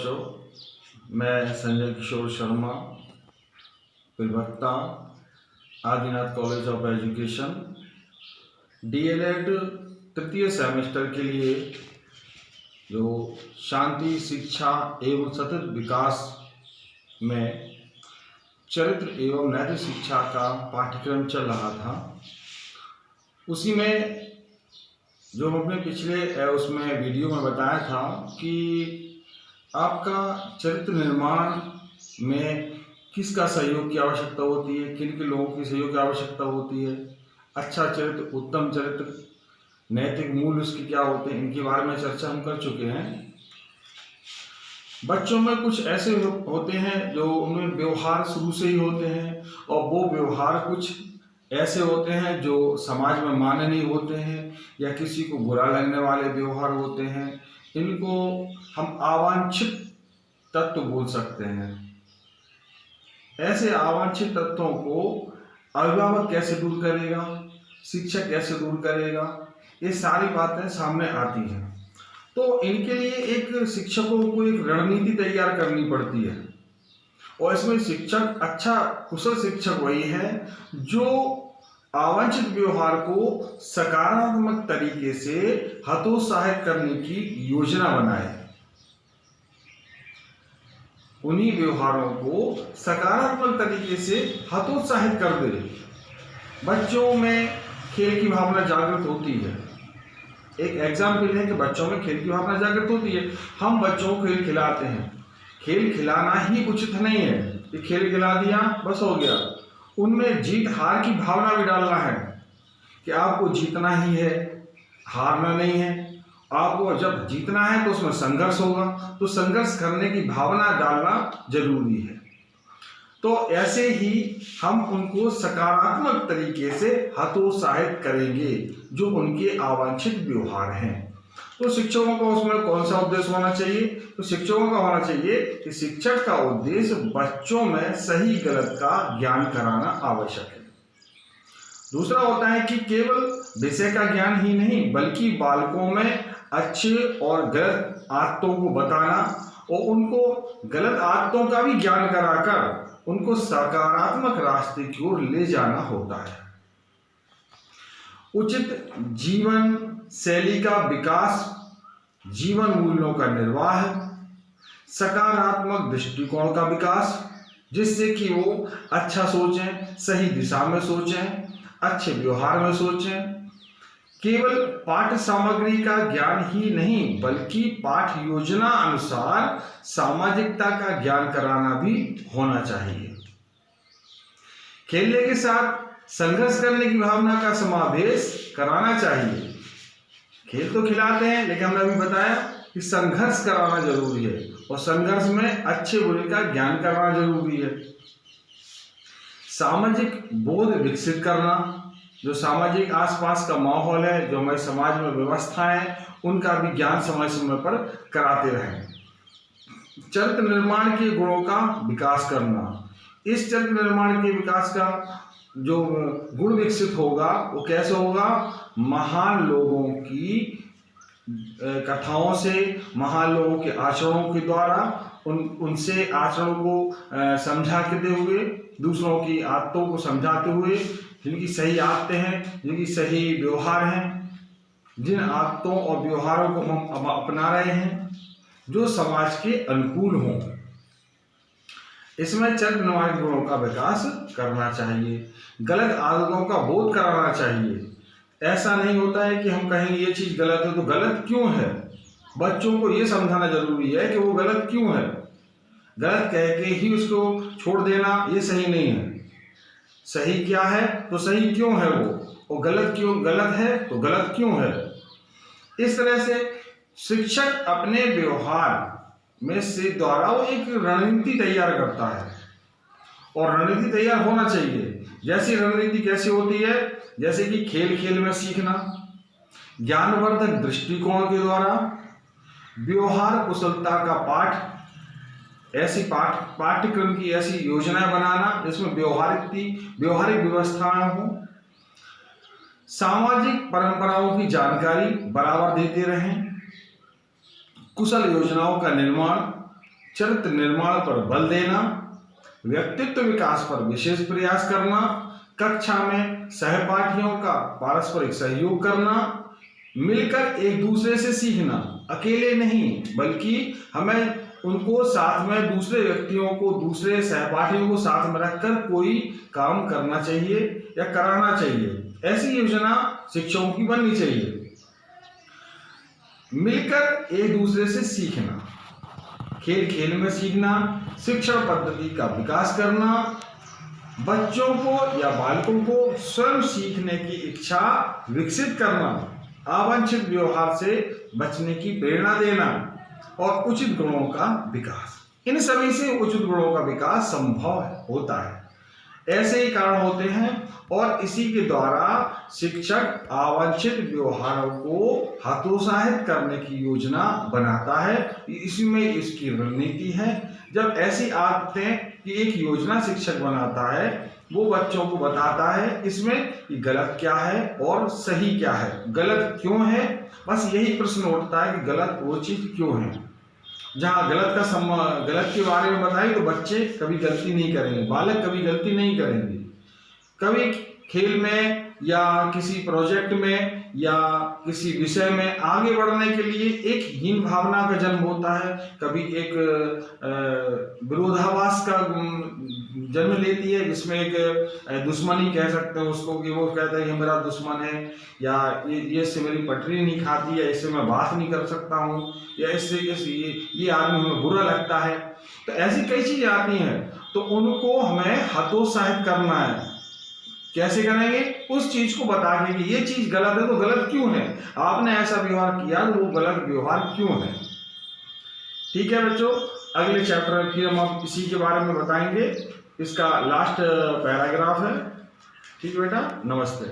बच्चों, मैं संजय किशोर शर्मा, प्रवक्ता, Adinath college of education, DElEd तृतीय सेमेस्टर के लिए जो शांति, शिक्षा एवं सतत विकास में चरित्र एवं नैतिक शिक्षा का पाठ्यक्रम चल रहा था। उसी में जो हमने पिछले उसमें वीडियो में बताया था कि आपका चरित्र निर्माण में किसका सहयोग की आवश्यकता होती है, किन के लोगों की सहयोग की आवश्यकता होती है, अच्छा चरित्र, उत्तम चरित्र, नैतिक मूल्य उसके क्या होते हैं, इनके बारे में चर्चा हम कर चुके हैं। बच्चों में कुछ ऐसे होते हैं जो उनमें व्यवहार शुरू से ही होते हैं और वो व्यवहार कुछ ऐसे होते हैं जो समाज में माननीय होते हैं या किसी को बुरा लगने वाले व्यवहार होते हैं। इनको हम अवांछित तत्व बोल सकते हैं। ऐसे अवांछित तत्वों को अभिभावक कैसे दूर करेगा, शिक्षक कैसे दूर करेगा, ये सारी बातें सामने आती हैं। तो इनके लिए एक शिक्षकों को एक रणनीति तैयार करनी पड़ती है और इसमें शिक्षक, अच्छा कुशल शिक्षक वही है जो अवांछित व्यवहार को सकारात्मक तरीके से हतोत्साहित करने की योजना बनाए। उन्हीं व्यवहारों को सकारात्मक तरीके से हतोत्साहित कर दे। बच्चों में खेल की भावना जागृत होती है। एक एग्जाम्पल है कि बच्चों में खेल की भावना जागृत होती है। हम बच्चों को खेल खिलाते हैं। खेल खिलाना ही उचित नहीं है कि खेल खिला दिया बस हो गया। उनमें जीत हार की भावना भी डालना है कि आपको जीतना ही है, हारना नहीं है। आपको जब जीतना है तो उसमें संघर्ष होगा, तो संघर्ष करने की भावना डालना जरूरी है। तो ऐसे ही हम उनको सकारात्मक तरीके से हतोत्साहित करेंगे जो उनके अवांछित व्यवहार हैं। तो शिक्षकों का उसमें कौन सा उद्देश्य होना चाहिए? तो शिक्षकों का होना चाहिए कि शिक्षक का उद्देश्य बच्चों में सही गलत का ज्ञान कराना आवश्यक है। दूसरा होता है कि केवल विषय का ज्ञान ही नहीं बल्कि बालकों में अच्छे और गलत आदतों को बताना और उनको गलत आदतों का भी ज्ञान कराकर उनको सकारात्मक रास्ते की ओर ले जाना होता है। उचित जीवन शैली का विकास, जीवन मूल्यों का निर्वाह, सकारात्मक दृष्टिकोण का विकास जिससे कि वो अच्छा सोचें, सही दिशा में सोचें, अच्छे व्यवहार में सोचें। केवल पाठ्य सामग्री का ज्ञान ही नहीं बल्कि पाठ योजना अनुसार सामाजिकता का ज्ञान कराना भी होना चाहिए। खेलने के साथ संघर्ष करने की भावना का समावेश कराना चाहिए। खेल तो खिलाते हैं लेकिन हमने अभी बताया कि संघर्ष कराना जरूरी है और संघर्ष में अच्छे बुरे का ज्ञान कराना जरूरी है। सामाजिक बोध विकसित करना, जो सामाजिक आसपास का माहौल है, जो हमारे समाज में व्यवस्था है, उनका भी ज्ञान समय समय पर कराते रहें। चरित्र निर्माण के गुणों का विकास करना, इस चरित्र निर्माण के विकास का जो गुण विकसित होगा वो कैसे होगा? महान लोगों की कथाओं से, महान लोगों के आचरणों के द्वारा, उनसे आचरणों को समझाते हुए, दूसरों की आदतों को समझाते हुए, जिनकी सही आदतें हैं, जिनकी सही व्यवहार हैं, जिन आदतों और व्यवहारों को हम अपना रहे हैं जो समाज के अनुकूल हों, इसमें चरित्र निर्माण गुणों का विकास करना चाहिए। गलत आदतों का बोध कराना चाहिए। ऐसा नहीं होता है कि हम कहेंगे ये चीज गलत है तो गलत क्यों है। बच्चों को ये समझाना जरूरी है कि वो गलत क्यों है। गलत कह के ही उसको छोड़ देना ये सही नहीं है। सही क्या है तो सही क्यों है वो, गलत क्यों गलत है तो गलत क्यों है। इस तरह से शिक्षक अपने व्यवहार में से द्वारा वो एक रणनीति तैयार करता है और रणनीति तैयार होना चाहिए। जैसी रणनीति कैसी होती है? जैसे कि खेल खेल में सीखना, ज्ञानवर्धक दृष्टिकोण के द्वारा, व्यवहार कुशलता का पाठ, ऐसी पाठ्यक्रम की ऐसी योजनाएं बनाना जिसमें व्यवहारिक व्यवस्थाएं हो, सामाजिक परंपराओं की जानकारी बराबर देते रहें, कुशल योजनाओं का निर्माण, चरित्र निर्माण पर बल देना, व्यक्तित्व विकास पर विशेष प्रयास करना, कक्षा में सहपाठियों का पारस्परिक सहयोग करना, मिलकर एक दूसरे से सीखना, अकेले नहीं बल्कि हमें उनको साथ में दूसरे व्यक्तियों को, दूसरे सहपाठियों को साथ में रखकर कोई काम करना चाहिए या कराना चाहिए। ऐसी योजना शिक्षकों की बननी चाहिए। मिलकर एक दूसरे से सीखना, खेल खेल में सीखना, शिक्षण पद्धति का विकास करना, बच्चों को या बालकों को स्वयं सीखने की इच्छा विकसित करना, अवांछित व्यवहार से बचने की प्रेरणा देना और उचित गुणों का विकास। इन सभी से उचित गुणों का विकास संभव होता है। ऐसे ही कारण होते हैं और इसी के द्वारा शिक्षक अवांछित व्यवहारों को हतोत्साहित करने की योजना बनाता है। इसमें इसकी रणनीति है। जब ऐसी आदतें कि एक योजना शिक्षक बनाता है, वो बच्चों को बताता है इसमें कि गलत क्या है और सही क्या है, गलत क्यों है। बस यही प्रश्न उठता है कि गलत वो चीज क्यों है। जहाँ गलत के बारे में बताएं तो बच्चे कभी गलती नहीं करेंगे, बालक कभी गलती नहीं करेंगे। कभी खेल में या किसी प्रोजेक्ट में या किसी विषय में आगे बढ़ने के लिए एक हीन भावना का जन्म होता है, कभी एक विरोधाभास का जन्म लेती है, जिसमें एक दुश्मनी कह सकते हैं उसको, कि वो कहता है ये मेरा दुश्मन है, या ये इससे मेरी पटरी नहीं खाती है, इससे मैं बात नहीं कर सकता हूँ, या इससे ये आदमी हमें बुरा लगता है। तो ऐसी कई चीजें आती हैं, तो उनको हमें हतोत्साहित करना है। कैसे करेंगे? उस चीज को बता के कि ये चीज गलत है तो गलत क्यों है, आपने ऐसा व्यवहार किया तो वो गलत व्यवहार क्यों है। ठीक है बच्चों, अगले चैप्टर में फिर हम इसी के बारे में बताएंगे। इसका लास्ट पैराग्राफ है। ठीक है बेटा, नमस्ते।